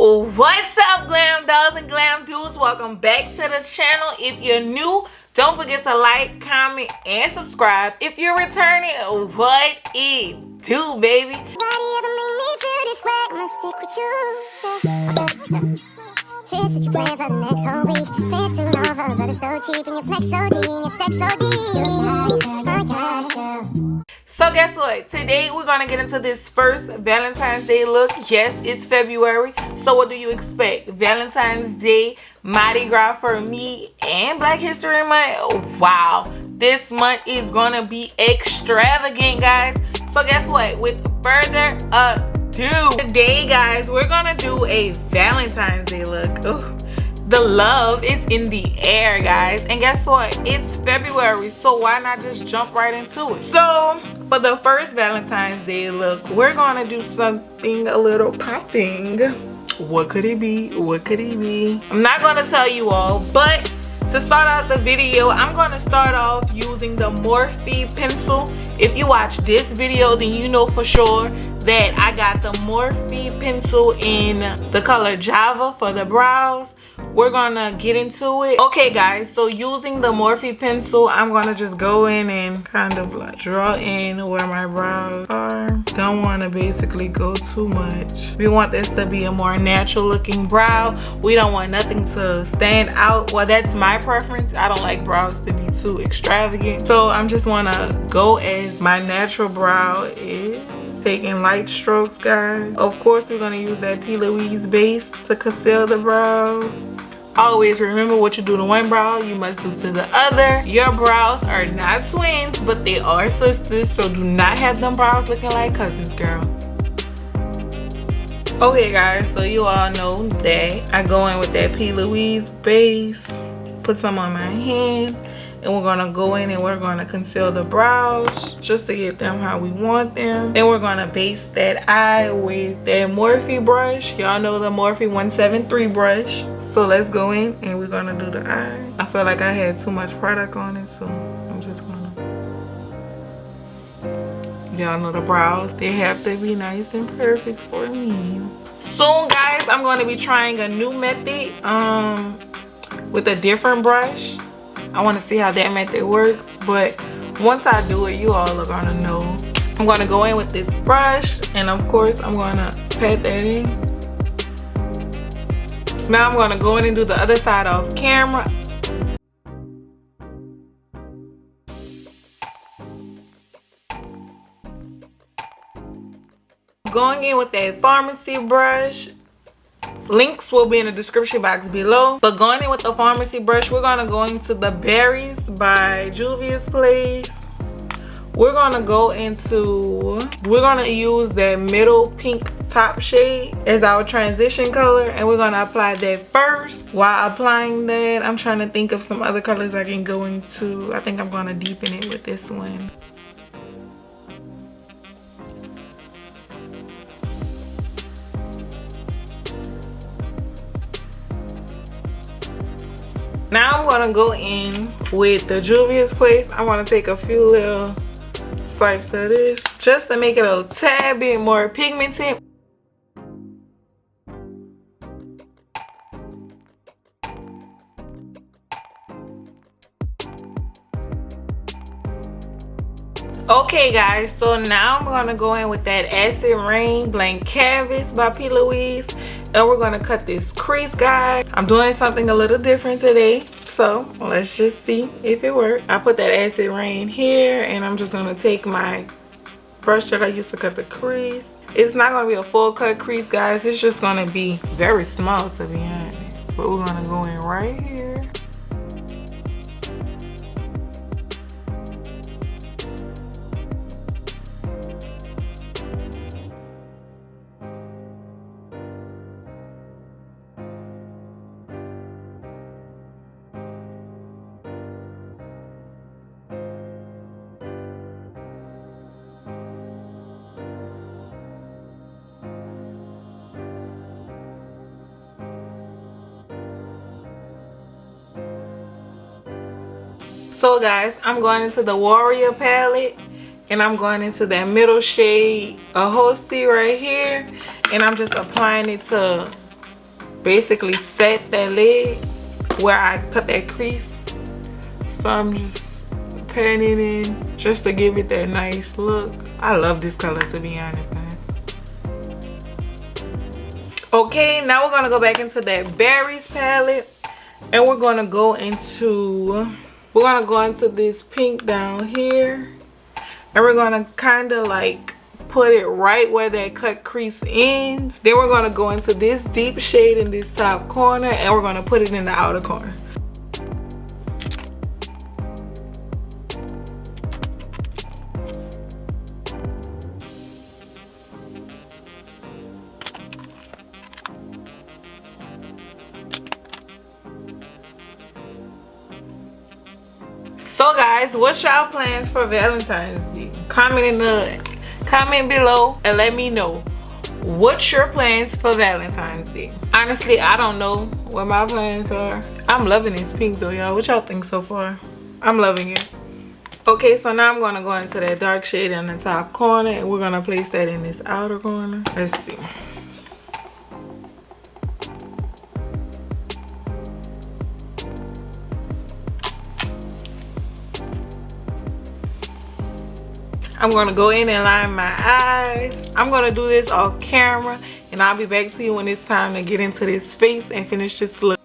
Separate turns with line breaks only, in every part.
What's up, glam dolls and glam dudes? Welcome back to the channel. If you're new, don't forget to like, comment, and subscribe. If you're returning, what it do, baby?
Nobody ever made me feel this way. I'm gonna stick with you. Kids that you plan for the next whole week. Plans too novel, but it's so cheap, and your flex so D, and your sex so D.
So guess what? Today we're gonna get into this first Valentine's Day look. Yes, it's February. So what do you expect? Valentine's Day, Mardi Gras for me, and Black History Month. Wow, this month is gonna be extravagant, guys. So guess what? With further ado, today, guys, we're gonna do a Valentine's Day look. Ooh. The love is in the air, guys, and guess what? It's February, so why not just jump right into it? So for the first Valentine's Day look, we're gonna do something a little popping. What could it be? What could it be? I'm not gonna tell you all, but to start out the video, I'm gonna start off using the Morphe pencil. If you watch this video, then you know for sure that I got the Morphe pencil in the color Java for the brows. We're gonna get into it. Okay, guys, so using the Morphe pencil, I'm gonna just go in and kind of like draw in where my brows are. Don't want to basically go too much. We want this to be a more natural looking brow. We don't want nothing to stand out. Well, that's my preference. I don't like brows to be too extravagant, so I'm just wanna go as my natural brow is. Taking light strokes, guys. Of course, we're gonna use that P. Louise base to conceal the brows. Always remember, what you do to one brow, you must do to the other. Your brows are not twins, but they are sisters, so do not have them brows looking like cousins, girl. Okay, guys, so you all know that I go in with that P. Louise base, put some on my hand, and we're gonna go in and we're gonna conceal the brows just to get them how we want them. Then we're gonna base that eye with that Morphe brush. Y'all know the Morphe 173 brush. So let's go in and we're gonna do the eye. I feel like I had too much product on it, so I'm just gonna. Y'all know the brows, they have to be nice and perfect for me. Soon, guys, I'm gonna be trying a new method with a different brush. I want to see how that method works, but once I do it, you all are gonna know. I'm gonna go in with this brush, and of course I'm gonna pat that in. Now I'm gonna go in and do the other side off camera. Going in with that pharmacy brush. Links will be in the description box below. But going in with the pharmacy brush, we're gonna go into the Berries by Juvia's Place. We're gonna use that middle pink top shade as our transition color, and we're gonna apply that first. While applying that, I'm trying to think of some other colors I can go into. I think I'm gonna deepen it with this one. Now I'm gonna go in with the Juvia's Place. I wanna take a few little swipes of this just to make it a tad bit more pigmented. Okay, guys, so now I'm gonna go in with that Acid Rain Blank Canvas by P. Louise, and we're gonna cut this crease, guys. I'm doing something a little different today, so let's just see if it works. I put that Acid Rain here, and I'm just gonna take my brush that I used to cut the crease. It's not gonna be a full cut crease, guys. It's just gonna be very small, to be honest, but we're gonna go in right here. So guys, I'm going into the Warrior palette, and I'm going into that middle shade, a Hosi right here, and I'm just applying it to basically set that lid where I cut that crease. So I'm just patting it in just to give it that nice look. I love this color, to be honest, man. Okay, now we're gonna go back into that berries palette, and we're gonna go into this pink down here, and we're gonna kind of like put it right where that cut crease ends. Then we're gonna go into this deep shade in this top corner, and we're gonna put it in the outer corner. So guys, what's y'all plans for Valentine's Day? Comment below and let me know what's your plans for Valentine's Day. Honestly, I don't know what my plans are. I'm loving this pink though, y'all. What y'all think so far? I'm loving it. Okay, so now I'm gonna go into that dark shade in the top corner, and we're gonna place that in this outer corner. Let's see. I'm gonna go in and line my eyes. I'm gonna do this off camera, and I'll be back to you when it's time to get into this face and finish this look.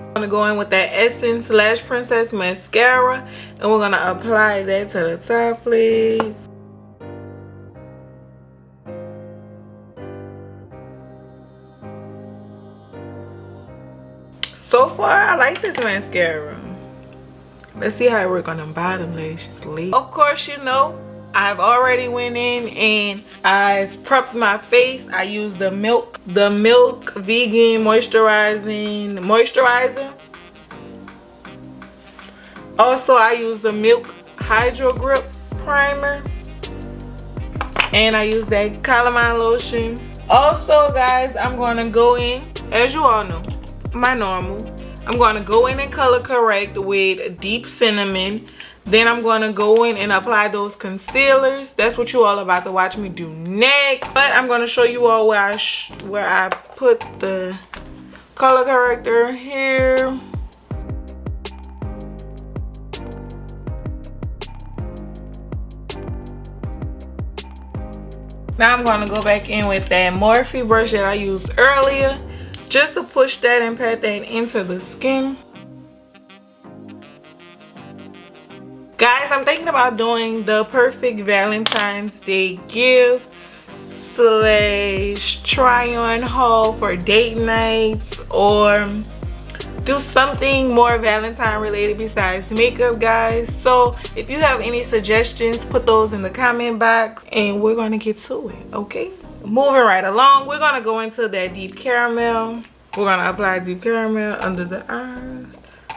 I'm gonna go in with that Essence Lash Princess mascara, and we're gonna apply that to the top, please. So far, I like this mascara. Let's see how it works on them bottom lashes. Of course, you know, I've already went in and I've prepped my face. I used the Milk Vegan moisturizer. Also, I used the Milk Hydro Grip primer, and I used that calamine lotion. Also, guys, I'm gonna go in, as you all know, my normal. I'm gonna go in and color correct with Deep Cinnamon. Then I'm going to go in and apply those concealers. That's what you all about to watch me do next. But I'm going to show you all where I put the color corrector here. Now I'm going to go back in with that Morphe brush that I used earlier, just to push that and pat that into the skin. Guys, I'm thinking about doing the perfect Valentine's Day gift / try on haul for date nights, or do something more Valentine related besides makeup, guys. So if you have any suggestions, put those in the comment box and we're gonna get to it. Okay, moving right along, we're gonna go into that deep caramel. We're gonna apply deep caramel under the eyes.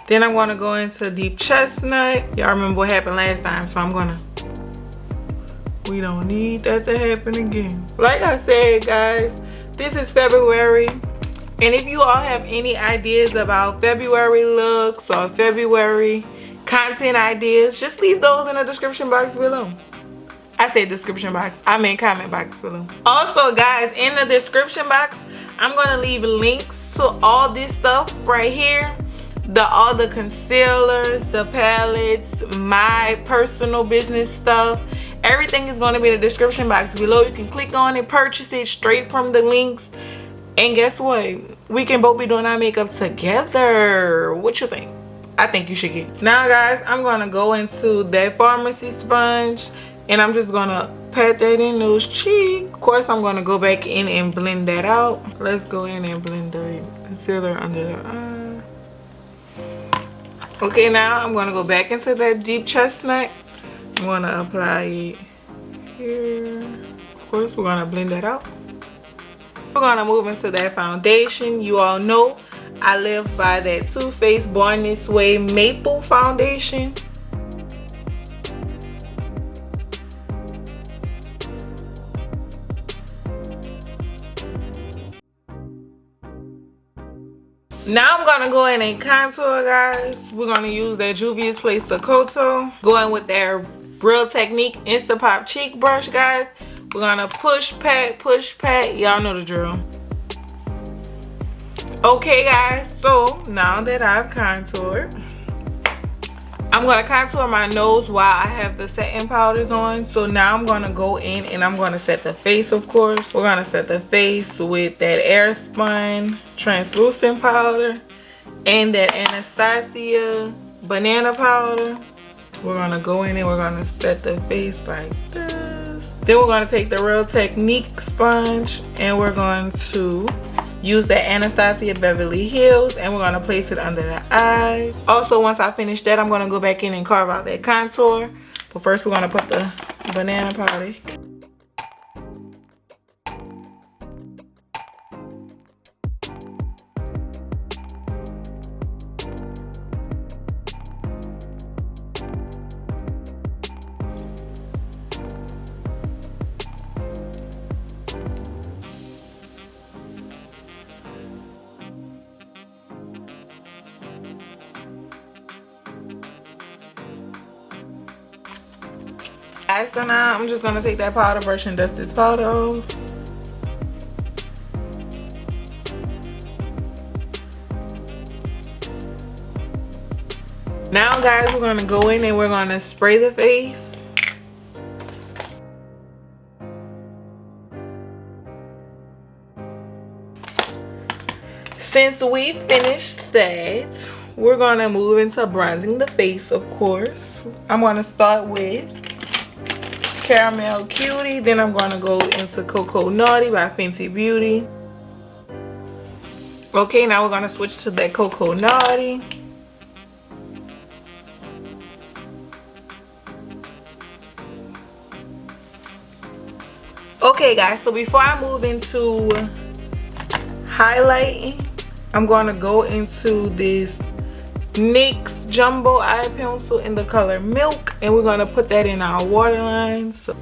Then I'm gonna go into deep chestnut. Y'all remember what happened last time, so we don't need that to happen again. Like I said, guys, this is February, and if you all have any ideas about February looks or February content ideas, just leave those in the description box below. I said description box, I meant comment box below. Also, guys, in the description box, I'm gonna leave links to all this stuff right here. All the concealers, the palettes, my personal business stuff. Everything is going to be in the description box below. You can click on it, purchase it straight from the links. And guess what? We can both be doing our makeup together. What you think? I think you should get it. Now, guys, I'm going to go into that pharmacy sponge, and I'm just going to pat that in those cheeks. Of course, I'm going to go back in and blend that out. Let's go in and blend the concealer under the eye. Okay, now I'm going to go back into that deep chestnut. I'm going to apply it here. Of course, we're going to blend that out. We're going to move into that foundation. You all know I live by that Too Faced Born This Way Maple Foundation. Now I'm gonna go in and contour, guys. We're gonna use that Juvia's Place Koto. Going with their Real Technique Instapop cheek brush, guys. We're gonna push pat. Y'all know the drill. Okay, guys, so now that I've contoured, I'm gonna contour my nose while I have the setting powders on. So now I'm gonna go in and I'm gonna set the face, of course. We're gonna set the face with that Airspun translucent powder and that Anastasia banana powder. We're gonna go in and we're gonna set the face like this. Then we're gonna take the Real Technique sponge and we're going to use the Anastasia Beverly Hills and we're going to place it under the eye. Also, once I finish that, I'm going to go back in and carve out that contour. But first, we're going to put the banana powder. So now I'm just gonna take that powder brush and dust this powder off. Now, guys, we're gonna go in and we're gonna spray the face. Since we finished that, we're gonna move into bronzing the face, of course. I'm gonna start with Caramel Cutie, then I'm gonna go into Cocoa Naughty by Fenty Beauty. Okay, now we're gonna switch to that Cocoa Naughty. Okay, guys, so before I move into highlighting, I'm gonna go into this NYX Jumbo Eye Pencil in the color Milk, and we're gonna put that in our waterline. So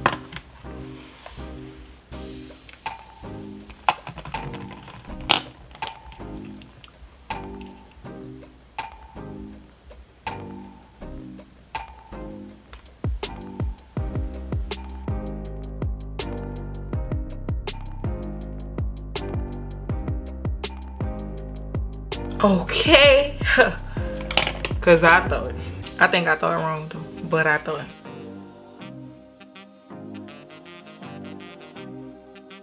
okay. Cause I think I thought it wrong though, but I thought.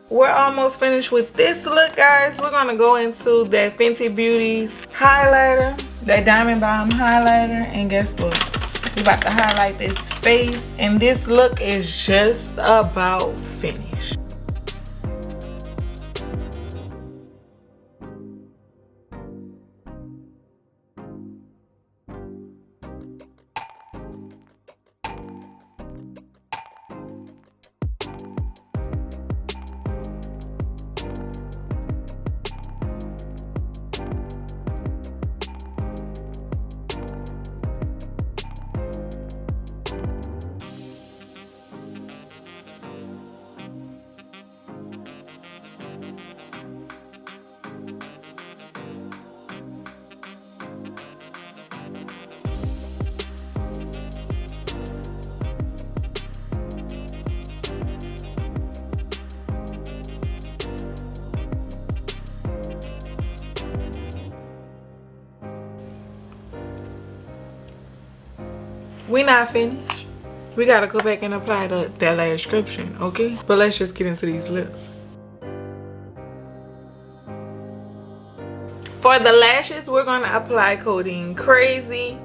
We're almost finished with this look, guys. We're gonna go into that Fenty Beauty's highlighter, that Diamond Bomb highlighter, and guess what? We're about to highlight this face, and this look is just about finished. We not finished. We gotta go back and apply that lash description, okay? But let's just get into these lips. For the lashes, we're gonna apply Codeine Crazy.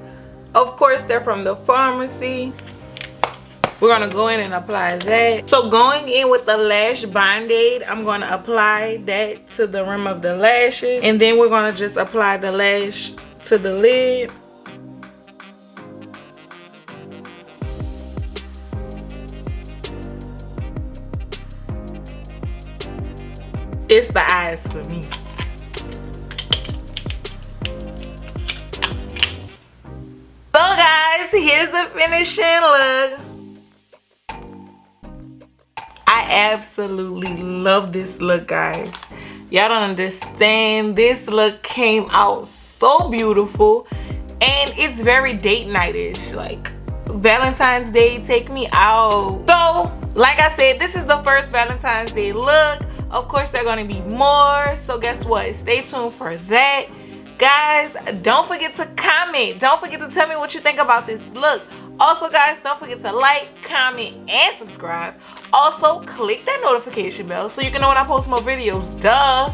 Of course, they're from the pharmacy. We're gonna go in and apply that. So going in with the lash band-aid, I'm gonna apply that to the rim of the lashes, and then we're gonna just apply the lash to the lid. It's the eyes for me. So guys, here's the finishing look. I absolutely love this look, guys. Y'all don't understand. This look came out so beautiful, and it's very date night-ish. Like Valentine's Day, take me out. So like I said, this is the first Valentine's Day look. Of course there are going to be more, so guess what, stay tuned for that. Guys, don't forget to comment. Don't forget to tell me what you think about this look. Also guys, don't forget to like, comment, and subscribe. Also click that notification bell so you can know when I post more videos. Duh.